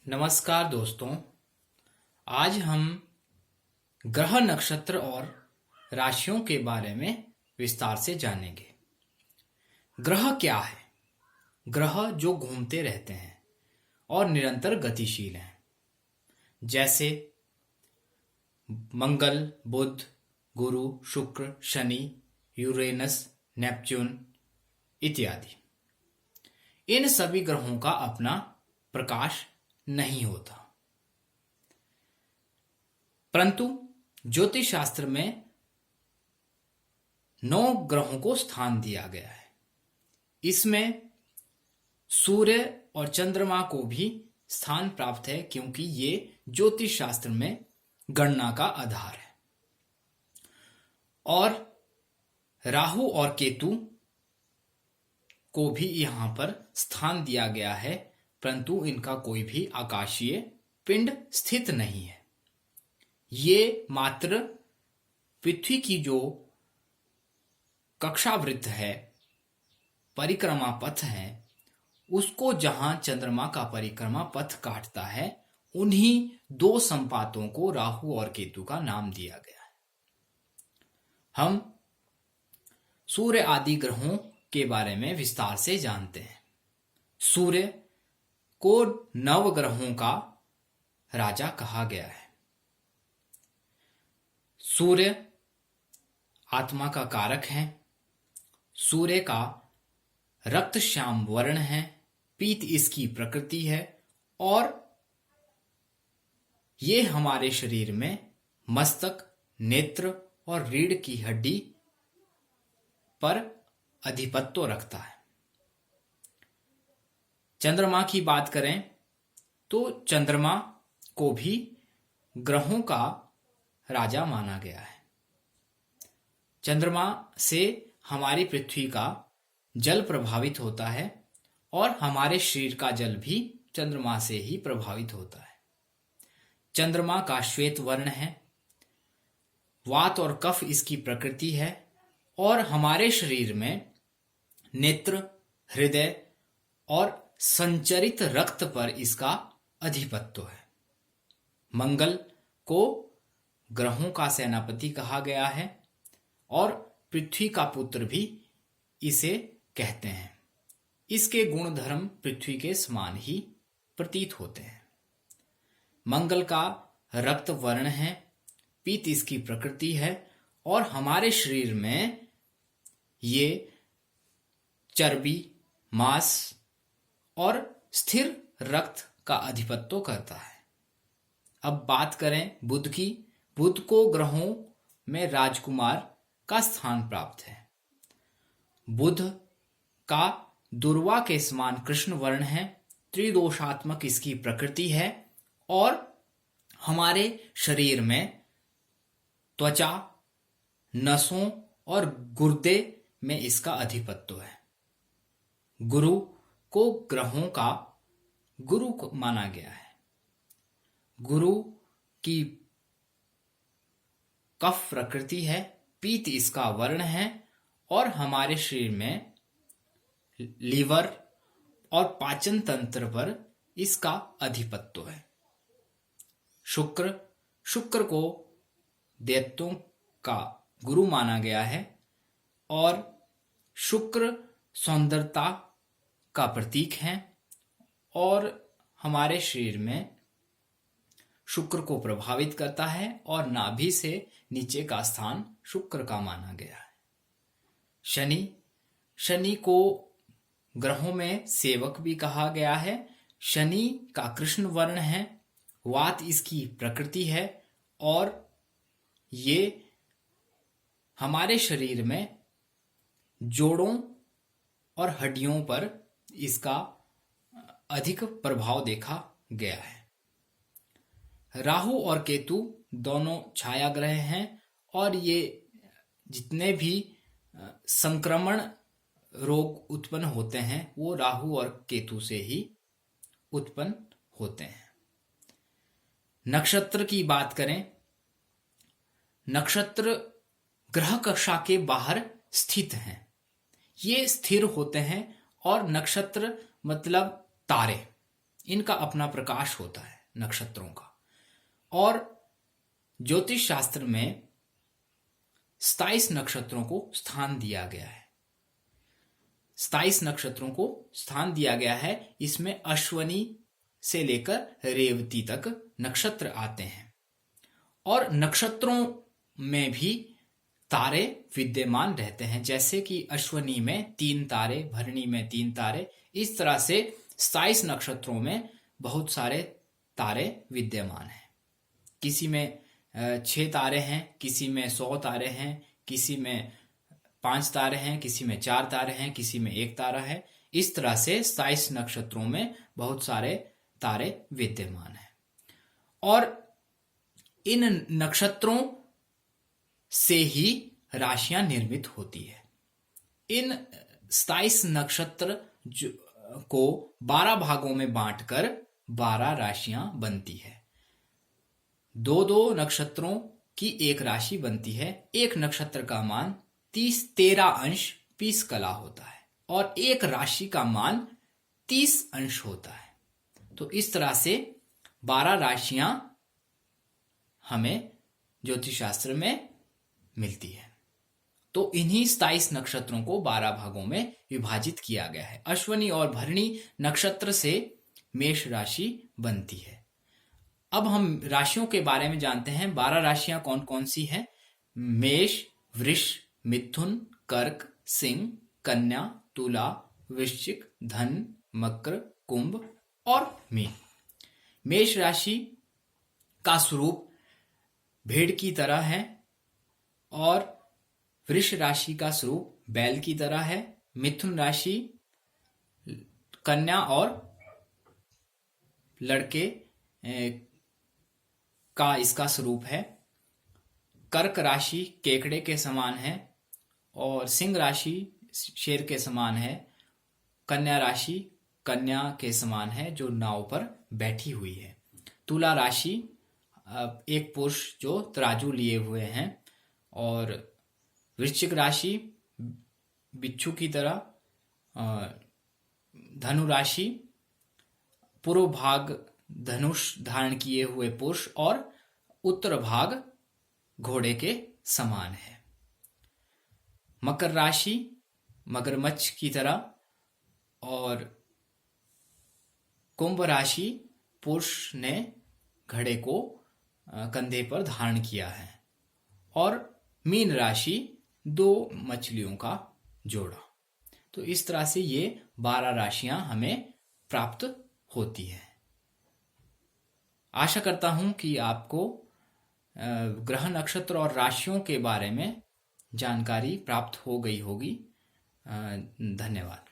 नमस्कार दोस्तों। आज हम ग्रह नक्षत्र और राशियों के बारे में विस्तार से जानेंगे। ग्रह क्या है? ग्रह जो घूमते रहते हैं और निरंतर गतिशील हैं, जैसे मंगल, बुध, गुरु, शुक्र, शनि, यूरेनस, नेपच्यून इत्यादि। इन सभी ग्रहों का अपना प्रकाश नहीं होता, परंतु ज्योतिष शास्त्र में 9 ग्रहों को स्थान दिया गया है। इसमें सूर्य और चंद्रमा को भी स्थान प्राप्त है, क्योंकि ये ज्योतिष शास्त्र में गणना का आधार है। और राहु और केतु को भी यहां पर स्थान दिया गया है, परंतु इनका कोई भी आकाशीय पिंड स्थित नहीं है। ये मात्र पृथ्वी की जो कक्षावृत्त है, परिक्रमा पथ है, उसको जहां चंद्रमा का परिक्रमा पथ काटता है, उन्हीं 2 संपातों को राहु और केतु का नाम दिया गया है। हम सूर्य आदि ग्रहों के बारे में विस्तार से जानते हैं। सूर्य को 9 ग्रहों का राजा कहा गया है। सूर्य आत्मा का कारक है। सूर्य का रक्त श्याम वर्ण है, पीत इसकी प्रकृति है, और ये हमारे शरीर में मस्तक, नेत्र और रीढ़ की हड्डी पर अधिपत्य रखता है। चंद्रमा की बात करें तो चंद्रमा को भी ग्रहों का राजा माना गया है। चंद्रमा से हमारी पृथ्वी का जल प्रभावित होता है और हमारे शरीर का जल भी चंद्रमा से ही प्रभावित होता है। चंद्रमा का श्वेत वर्ण है। वात और कफ इसकी प्रकृति है, और हमारे शरीर में नेत्र, हृदय और संचरित रक्त पर इसका अधिपत्य है। मंगल को ग्रहों का सेनापति कहा गया है और पृथ्वी का पुत्र भी इसे कहते हैं। इसके गुण धर्म पृथ्वी के समान ही प्रतीत होते हैं। मंगल का रक्त वर्ण है, पीत इसकी प्रकृति है, और हमारे शरीर में ये चर्बी, मांस और स्थिर रक्त का अधिपत्य करता है। अब बात करें बुध की। बुध को ग्रहों में राजकुमार का स्थान प्राप्त है। बुध का दुर्वा के समान कृष्ण वर्ण है, त्रिदोषात्मक इसकी प्रकृति है, और हमारे शरीर में त्वचा, नसों और गुर्दे में इसका अधिपत्य है। गुरु को ग्रहों का गुरु माना गया है। गुरु की कफ प्रकृति है, पीत इसका वर्ण है, और हमारे शरीर में लीवर और पाचन तंत्र पर इसका अधिपत्य है। शुक्र को दैत्यों का गुरु माना गया है, और शुक्र सौंदर्यता का प्रतीक है, और हमारे शरीर में शुक्र को प्रभावित करता है, और नाभि से नीचे का स्थान शुक्र का माना गया है। शनि को ग्रहों में सेवक भी कहा गया है। शनि का कृष्ण वर्ण है, वात इसकी प्रकृति है, और ये हमारे शरीर में जोड़ों और हड्डियों पर इसका अधिक प्रभाव देखा गया है। राहु और केतु दोनों छाया ग्रह हैं, और ये जितने भी संक्रमण रोग उत्पन्न होते हैं वो राहु और केतु से ही उत्पन्न होते हैं। नक्षत्र की बात करें, नक्षत्र ग्रह कक्षा के बाहर स्थित हैं। ये स्थिर होते हैं, और नक्षत्र मतलब तारे। इनका अपना प्रकाश होता है नक्षत्रों का। और ज्योतिष शास्त्र में 27 नक्षत्रों को स्थान दिया गया है। 27 नक्षत्रों को स्थान दिया गया है। इसमें अश्वनी से लेकर रेवती तक नक्षत्र आते हैं। और नक्षत्रों में भी तारे विद्यमान रहते हैं, जैसे कि अश्वनी में 3 तारे, भरणी में 3 तारे। इस तरह से 27 नक्षत्रों में बहुत सारे तारे विद्यमान हैं। किसी में 6 तारे हैं, किसी में 100 तारे हैं, किसी में 5 तारे हैं, किसी में 4 तारे हैं, किसी में 1 तारा है। इस तरह से 27 नक्षत्रों में बहुत सारे तारे विद्यमान हैं। और इन नक्षत्रों से ही राशियां निर्मित होती है। इन 27 नक्षत्र को 12 भागों में बांटकर 12 राशियां बनती है। 2-2 नक्षत्रों की एक राशि बनती है। एक नक्षत्र का मान 13 अंश 20 कला होता है और एक राशि का मान 30 अंश होता है। तो इस तरह से 12 राशियां हमें ज्योतिष शास्त्र में मिलती है। तो इन्हीं 27 नक्षत्रों को 12 भागों में विभाजित किया गया है। अश्वनी और भरणी नक्षत्र से मेष राशि बनती है। अब हम राशियों के बारे में जानते हैं। 12 राशियां कौन कौन सी हैं? मेष, वृष, मिथुन, कर्क, सिंह, कन्या, तुला, वृश्चिक, धन, मकर, कुंभ और मीन। मेष राशि का स्वरूप भेड़ की तरह है और वृष राशि का स्वरूप बैल की तरह है। मिथुन राशि कन्या और लड़के का इसका स्वरूप है। कर्क राशि केकड़े के समान है और सिंह राशि शेर के समान है। कन्या राशि कन्या के समान है जो नाव पर बैठी हुई है। तुला राशि एक पुरुष जो तराजू लिए हुए हैं। और वृश्चिक राशि बिच्छू की तरह। धनु राशि पूर्व भाग धनुष धारण किए हुए पुरुष और उत्तर भाग घोड़े के समान है। मकर राशि मगरमच्छ की तरह। और कुंभ राशि पुरुष ने घड़े को कंधे पर धारण किया है। और मीन राशि 2 मछलियों का जोड़ा। तो इस तरह से ये 12 राशियां हमें प्राप्त होती हैं। आशा करता हूं कि आपको ग्रह नक्षत्र और राशियों के बारे में जानकारी प्राप्त हो गई होगी। धन्यवाद।